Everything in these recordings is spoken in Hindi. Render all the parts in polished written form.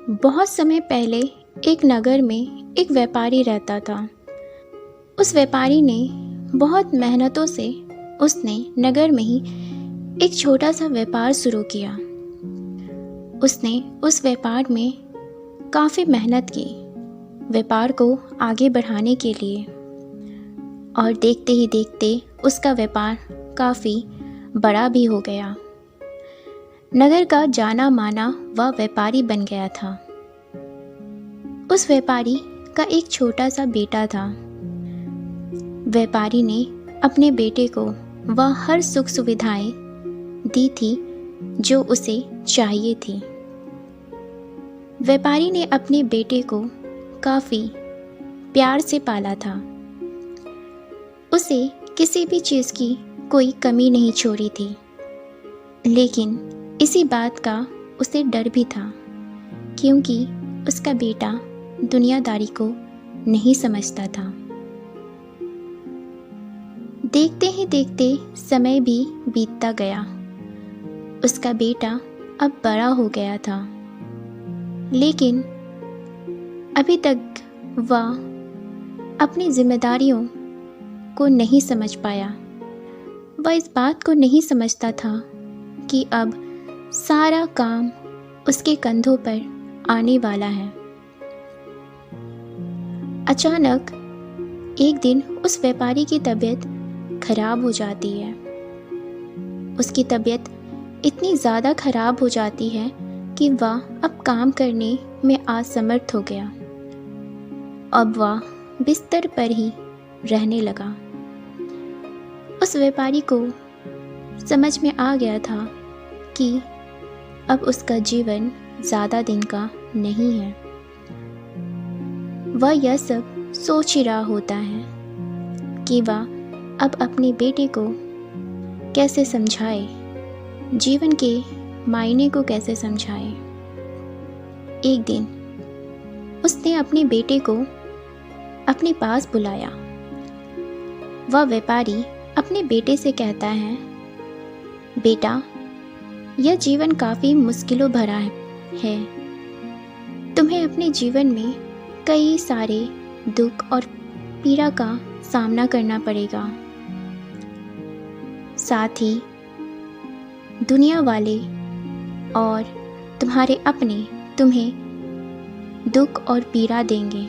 बहुत समय पहले एक नगर में एक व्यापारी रहता था। उस व्यापारी ने बहुत मेहनतों से उसने नगर में ही एक छोटा सा व्यापार शुरू किया। उसने उस व्यापार में काफ़ी मेहनत की व्यापार को आगे बढ़ाने के लिए, और देखते ही देखते उसका व्यापार काफ़ी बड़ा भी हो गया। नगर का जाना माना वह व्यापारी बन गया था। उस व्यापारी का एक छोटा सा बेटा था। व्यापारी ने अपने बेटे को वह हर सुख सुविधाएं दी थी जो उसे चाहिए थी। व्यापारी ने अपने बेटे को काफ़ी प्यार से पाला था। उसे किसी भी चीज़ की कोई कमी नहीं छोड़ी थी। लेकिन इसी बात का उसे डर भी था, क्योंकि उसका बेटा दुनियादारी को नहीं समझता था। देखते ही देखते समय भी बीतता गया। उसका बेटा अब बड़ा हो गया था, लेकिन अभी तक वह अपनी जिम्मेदारियों को नहीं समझ पाया। वह इस बात को नहीं समझता था कि अब सारा काम उसके कंधों पर आने वाला है। अचानक एक दिन उस व्यापारी की तबीयत खराब हो जाती है। उसकी तबीयत इतनी ज़्यादा खराब हो जाती है कि वह अब काम करने में असमर्थ हो गया। अब वह बिस्तर पर ही रहने लगा। उस व्यापारी को समझ में आ गया था कि अब उसका जीवन ज़्यादा दिन का नहीं है। वह यह सब सोच ही रहा होता है कि वह अब अपने बेटे को कैसे समझाए, जीवन के मायने को कैसे समझाए। एक दिन उसने अपने बेटे को अपने पास बुलाया। वह व्यापारी अपने बेटे से कहता है, बेटा, यह जीवन काफ़ी मुश्किलों भरा है। तुम्हें अपने जीवन में कई सारे दुख और पीड़ा का सामना करना पड़ेगा। साथ ही दुनिया वाले और तुम्हारे अपने तुम्हें दुख और पीड़ा देंगे,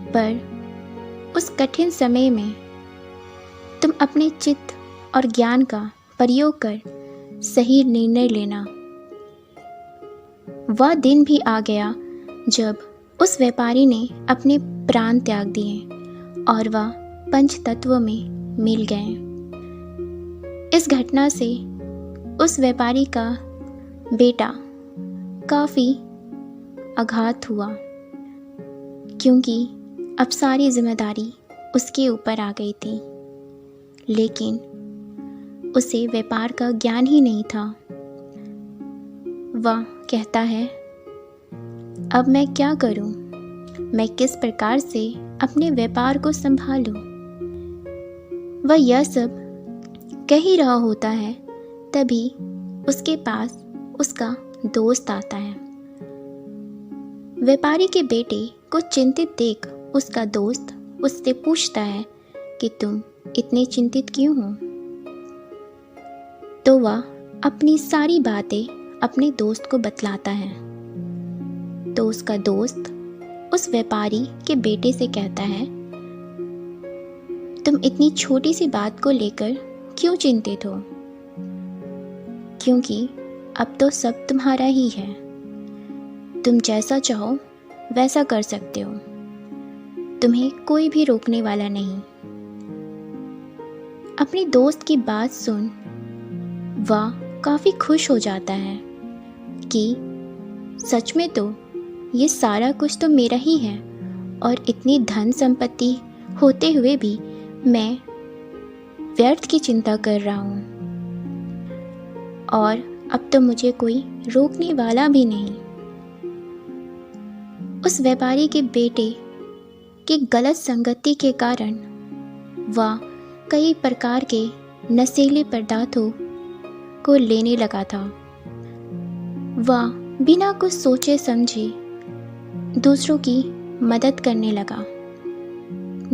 पर उस कठिन समय में तुम अपने चित्त और ज्ञान का प्रयोग कर सही निर्णय लेना। वह दिन भी आ गया जब उस व्यापारी ने अपने प्राण त्याग दिए और वह पंच तत्वों में मिल गए। इस घटना से उस व्यापारी का बेटा काफ़ी आघात हुआ, क्योंकि अब सारी जिम्मेदारी उसके ऊपर आ गई थी। लेकिन उसे व्यापार का ज्ञान ही नहीं था। वह कहता है, अब मैं क्या करूं? मैं किस प्रकार से अपने व्यापार को संभालूं? वह यह सब कह ही रहा होता है, तभी उसके पास उसका दोस्त आता है। व्यापारी के बेटे को चिंतित देख उसका दोस्त उससे पूछता है कि तुम इतने चिंतित क्यों हो? तो वह अपनी सारी बातें अपने दोस्त को बतलाता है। तो उसका दोस्त उस व्यापारी के बेटे से कहता है, तुम इतनी छोटी सी बात को लेकर क्यों चिंतित हो? क्योंकि अब तो सब तुम्हारा ही है। तुम जैसा चाहो वैसा कर सकते हो। तुम्हें कोई भी रोकने वाला नहीं। अपने दोस्त की बात सुन वह काफ़ी खुश हो जाता है कि सच में तो ये सारा कुछ तो मेरा ही है, और इतनी धन संपत्ति होते हुए भी मैं व्यर्थ की चिंता कर रहा हूँ, और अब तो मुझे कोई रोकने वाला भी नहीं। उस व्यापारी के बेटे की गलत संगति के कारण वह कई प्रकार के नशीले पदार्थों को लेने लगा था। वह बिना कुछ सोचे समझे दूसरों की मदद करने लगा।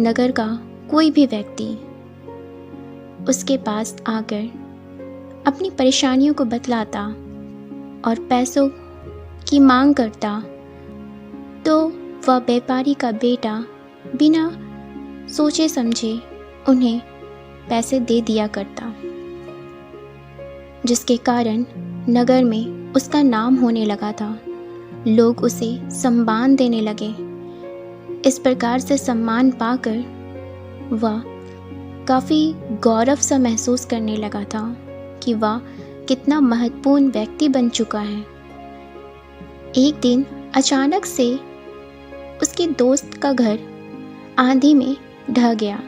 नगर का कोई भी व्यक्ति उसके पास आकर अपनी परेशानियों को बतलाता और पैसों की मांग करता तो वह व्यापारी का बेटा बिना सोचे समझे उन्हें पैसे दे दिया करता, जिसके कारण नगर में उसका नाम होने लगा था। लोग उसे सम्मान देने लगे। इस प्रकार से सम्मान पाकर वह काफ़ी गौरव सा महसूस करने लगा था कि वह कितना महत्वपूर्ण व्यक्ति बन चुका है। एक दिन अचानक से उसके दोस्त का घर आंधी में ढह गया।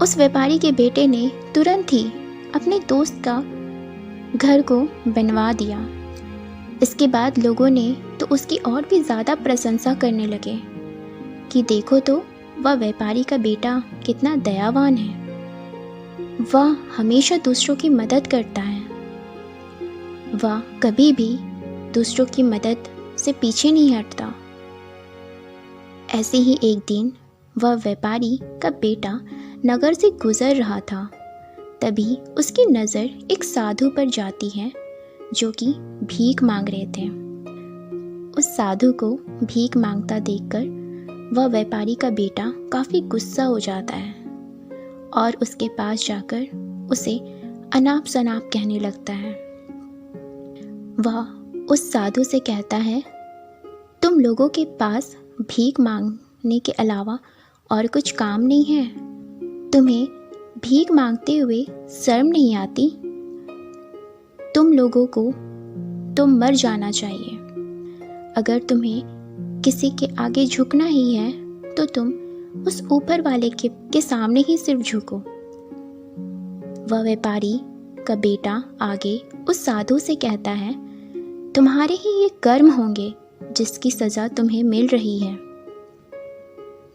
उस व्यापारी के बेटे ने तुरंत ही अपने दोस्त का घर को बनवा दिया। इसके बाद लोगों ने तो उसकी और भी ज़्यादा प्रशंसा करने लगे कि देखो तो वह व्यापारी का बेटा कितना दयावान है, वह हमेशा दूसरों की मदद करता है, वह कभी भी दूसरों की मदद से पीछे नहीं हटता। ऐसे ही एक दिन वह व्यापारी का बेटा नगर से गुजर रहा था। तभी उसकी नज़र एक साधु पर जाती है जो कि भीख मांग रहे थे। उस साधु को भीख मांगता देखकर वह व्यापारी का बेटा काफ़ी गुस्सा हो जाता है और उसके पास जाकर उसे अनाप शनाप कहने लगता है। वह उस साधु से कहता है, तुम लोगों के पास भीख मांगने के अलावा और कुछ काम नहीं है? तुम्हें भीख मांगते हुए शर्म नहीं आती? तुम लोगों को तो मर जाना चाहिए। अगर तुम्हें किसी के आगे झुकना ही है तो तुम उस ऊपर वाले के सामने ही सिर्फ झुको। वह व्यापारी का बेटा आगे उस साधु से कहता है, तुम्हारे ही ये कर्म होंगे जिसकी सज़ा तुम्हें मिल रही है,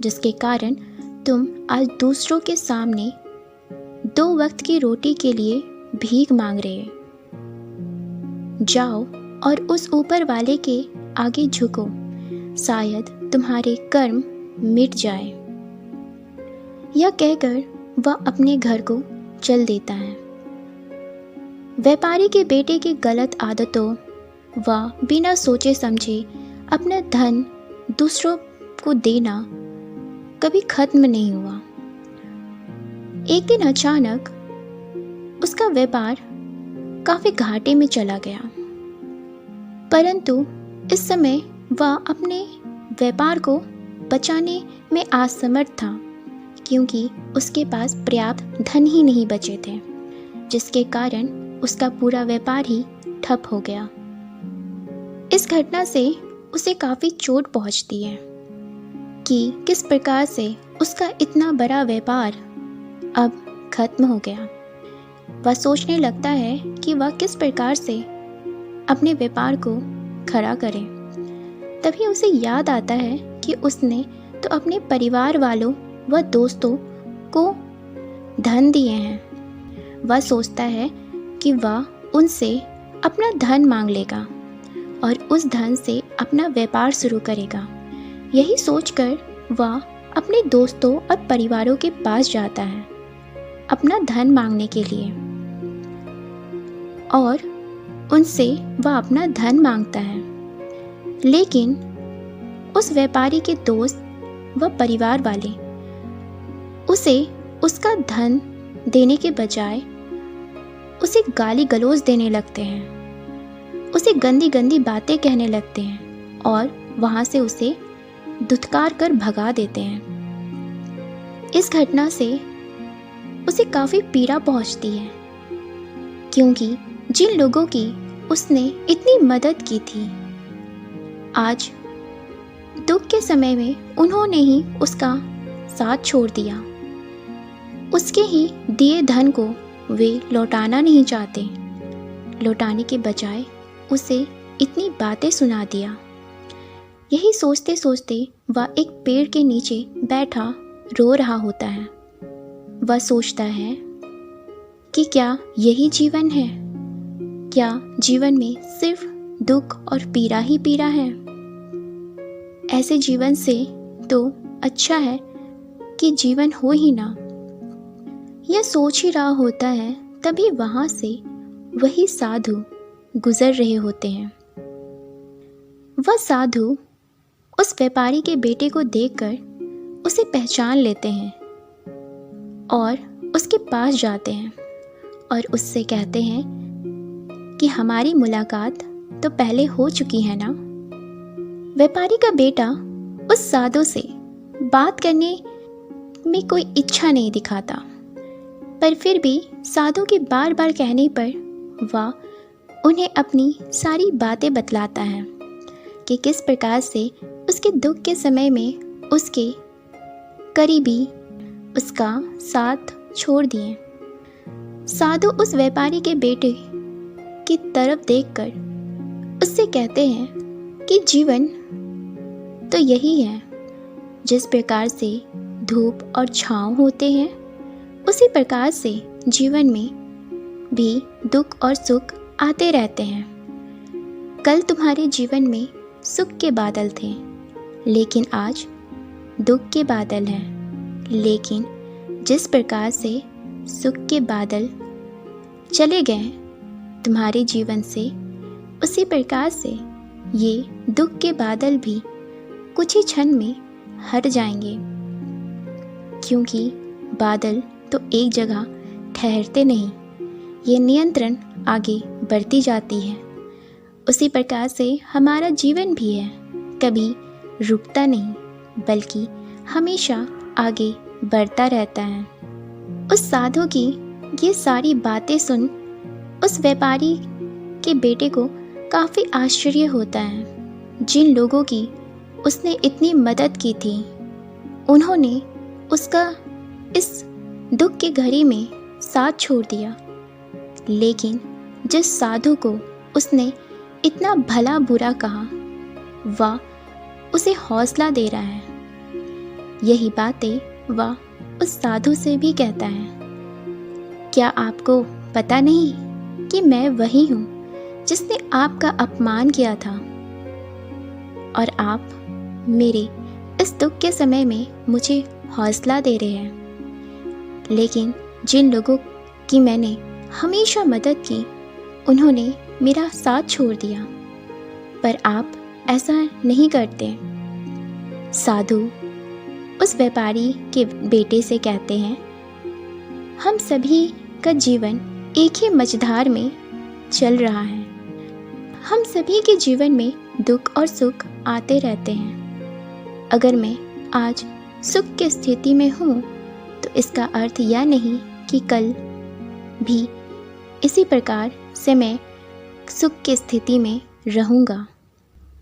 जिसके कारण तुम आज दूसरों के सामने 2 वक्त की रोटी के लिए भीख मांग रहे। जाओ और उस ऊपर वाले के आगे झुको, शायद तुम्हारे कर्म मिट जाए। यह कहकर वह अपने घर को चल देता है। व्यापारी के बेटे की गलत आदतों व बिना सोचे समझे अपना धन दूसरों को देना कभी खत्म नहीं हुआ। एक दिन अचानक उसका व्यापार काफ़ी घाटे में चला गया, परंतु इस समय वह अपने व्यापार को बचाने में असमर्थ था, क्योंकि उसके पास पर्याप्त धन ही नहीं बचे थे, जिसके कारण उसका पूरा व्यापार ही ठप हो गया। इस घटना से उसे काफ़ी चोट पहुंचती है कि किस प्रकार से उसका इतना बड़ा व्यापार अब खत्म हो गया। वह सोचने लगता है कि वह किस प्रकार से अपने व्यापार को खड़ा करे। तभी उसे याद आता है कि उसने तो अपने परिवार वालों व दोस्तों को धन दिए हैं। वह सोचता है कि वह उनसे अपना धन मांग लेगा और उस धन से अपना व्यापार शुरू करेगा। यही सोचकर वह अपने दोस्तों और परिवारों के पास जाता है अपना धन मांगने के लिए और उनसे वह अपना धन मांगता है। लेकिन उस व्यापारी के दोस्त व परिवार वाले उसे उसका धन देने के बजाय उसे गाली गलौज देने लगते हैं, उसे गंदी गंदी बातें कहने लगते हैं और वहाँ से उसे धुतकार कर भगा देते हैं। इस घटना से उसे काफ़ी पीड़ा पहुँचती है, क्योंकि जिन लोगों की उसने इतनी मदद की थी, आज दुख के समय में उन्होंने ही उसका साथ छोड़ दिया। उसके ही दिए धन को वे लौटाना नहीं चाहते, लौटाने के बजाय उसे इतनी बातें सुना दिया। यही सोचते सोचते वह एक पेड़ के नीचे बैठा रो रहा होता है। वह सोचता है कि क्या यही जीवन है? क्या जीवन में सिर्फ दुख और पीड़ा ही पीड़ा है। ऐसे जीवन से तो अच्छा है कि जीवन हो ही ना। यह सोच ही रहा होता है, तभी वहां से वही साधु गुजर रहे होते हैं। वह साधु उस व्यापारी के बेटे को देखकर उसे पहचान लेते हैं और उसके पास जाते हैं और उससे कहते हैं कि हमारी मुलाकात तो पहले हो चुकी है ना। व्यापारी का बेटा उस साधु से बात करने में कोई इच्छा नहीं दिखाता, पर फिर भी साधु के बार बार कहने पर वह उन्हें अपनी सारी बातें बतलाता है कि किस प्रकार से उसके दुख के समय में उसके करीबी उसका साथ छोड़ दिए। साधु उस व्यापारी के बेटे की तरफ देखकर उससे कहते हैं कि जीवन तो यही है, जिस प्रकार से धूप और छांव होते हैं उसी प्रकार से जीवन में भी दुख और सुख आते रहते हैं। कल तुम्हारे जीवन में सुख के बादल थे, लेकिन आज दुख के बादल हैं। लेकिन जिस प्रकार से सुख के बादल चले गए तुम्हारे जीवन से, उसी प्रकार से ये दुख के बादल भी कुछ ही क्षण में हट जाएंगे, क्योंकि बादल तो एक जगह ठहरते नहीं, ये नियंत्रण आगे बढ़ती जाती है। उसी प्रकार से हमारा जीवन भी है, कभी रुकता नहीं बल्कि हमेशा आगे बढ़ता रहता है। उस साधु की ये सारी बातें सुन उस व्यापारी के बेटे को काफ़ी आश्चर्य होता है। जिन लोगों की उसने इतनी मदद की थी, उन्होंने उसका इस दुख की घड़ी में साथ छोड़ दिया, लेकिन जिस साधु को उसने इतना भला बुरा कहा, वह उसे हौसला दे रहा है। यही बातें वह उस साधु से भी कहता है। क्या आपको पता नहीं कि मैं वही हूँ जिसने आपका अपमान किया था, और आप मेरे इस दुख के समय में मुझे हौसला दे रहे हैं। लेकिन जिन लोगों की मैंने हमेशा मदद की, उन्होंने मेरा साथ छोड़ दिया, पर आप ऐसा नहीं करते। साधु उस व्यापारी के बेटे से कहते हैं, हम सभी का जीवन एक ही मझधार में चल रहा है। हम सभी के जीवन में दुख और सुख आते रहते हैं। अगर मैं आज सुख की स्थिति में हूँ, तो इसका अर्थ यह नहीं कि कल भी इसी प्रकार से मैं सुख की स्थिति में रहूँगा।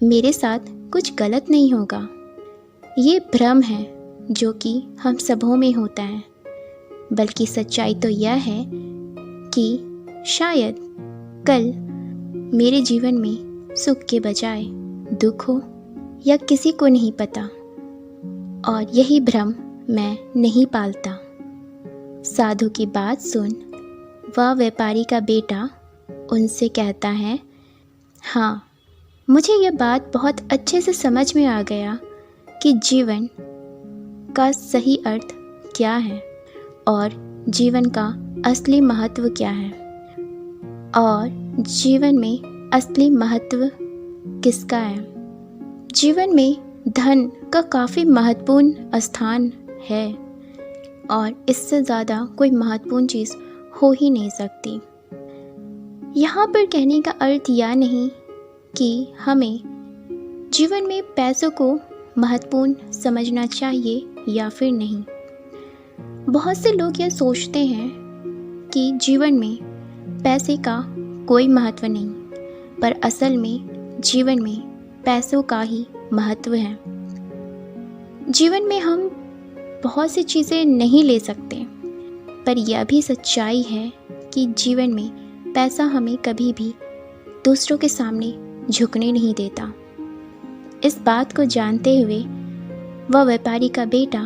मेरे साथ कुछ गलत नहीं होगा। ये भ्रम है जो कि हम सबों में होता है, बल्कि सच्चाई तो यह है कि शायद कल मेरे जीवन में सुख के बजाय दुख हो, या किसी को नहीं पता, और यही भ्रम मैं नहीं पालता। साधु की बात सुन वह व्यापारी का बेटा उनसे कहता है, हाँ, मुझे यह बात बहुत अच्छे से समझ में आ गया कि जीवन का सही अर्थ क्या है और जीवन का असली महत्व क्या है, और जीवन में असली महत्व किसका है। जीवन में धन का काफ़ी महत्वपूर्ण स्थान है, और इससे ज़्यादा कोई महत्वपूर्ण चीज़ हो ही नहीं सकती। यहाँ पर कहने का अर्थ यह नहीं कि हमें जीवन में पैसों को महत्वपूर्ण समझना चाहिए या फिर नहीं। बहुत से लोग यह सोचते हैं कि जीवन में पैसे का कोई महत्व नहीं, पर असल में जीवन में पैसों का ही महत्व है। जीवन में हम बहुत सी चीज़ें नहीं ले सकते, पर यह भी सच्चाई है कि जीवन में पैसा हमें कभी भी दूसरों के सामने झुकने नहीं देता। इस बात को जानते हुए वह व्यापारी का बेटा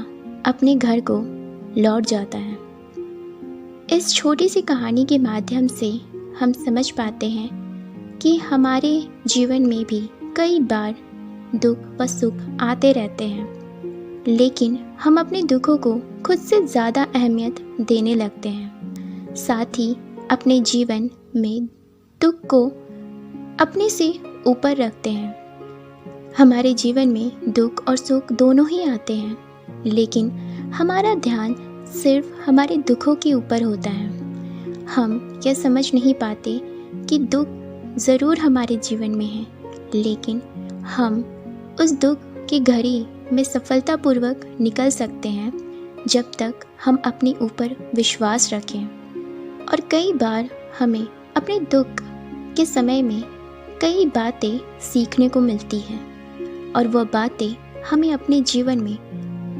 अपने घर को लौट जाता है। इस छोटी सी कहानी के माध्यम से हम समझ पाते हैं कि हमारे जीवन में भी कई बार दुख व सुख आते रहते हैं, लेकिन हम अपने दुखों को खुद से ज़्यादा अहमियत देने लगते हैं। साथ ही अपने जीवन में दुख को अपने से ऊपर रखते हैं। हमारे जीवन में दुख और सुख दोनों ही आते हैं, लेकिन हमारा ध्यान सिर्फ हमारे दुखों के ऊपर होता है। हम यह समझ नहीं पाते कि दुख ज़रूर हमारे जीवन में है, लेकिन हम उस दुख की घड़ी में सफलतापूर्वक निकल सकते हैं जब तक हम अपने ऊपर विश्वास रखें। और कई बार हमें अपने दुख के समय में कई बातें सीखने को मिलती हैं, और वह बातें हमें अपने जीवन में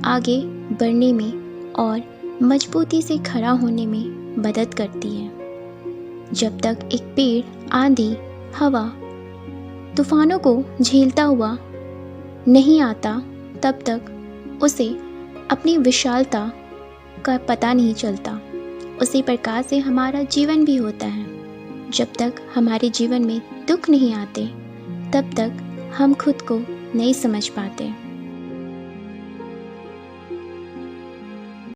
आगे बढ़ने में और मजबूती से खड़ा होने में मदद करती है। जब तक एक पेड़ आंधी, हवा, तूफानों को झेलता हुआ नहीं आता, तब तक उसे अपनी विशालता का पता नहीं चलता। उसी प्रकार से हमारा जीवन भी होता है। जब तक हमारे जीवन में दुख नहीं आते, तब तक हम खुद को नहीं समझ पाते।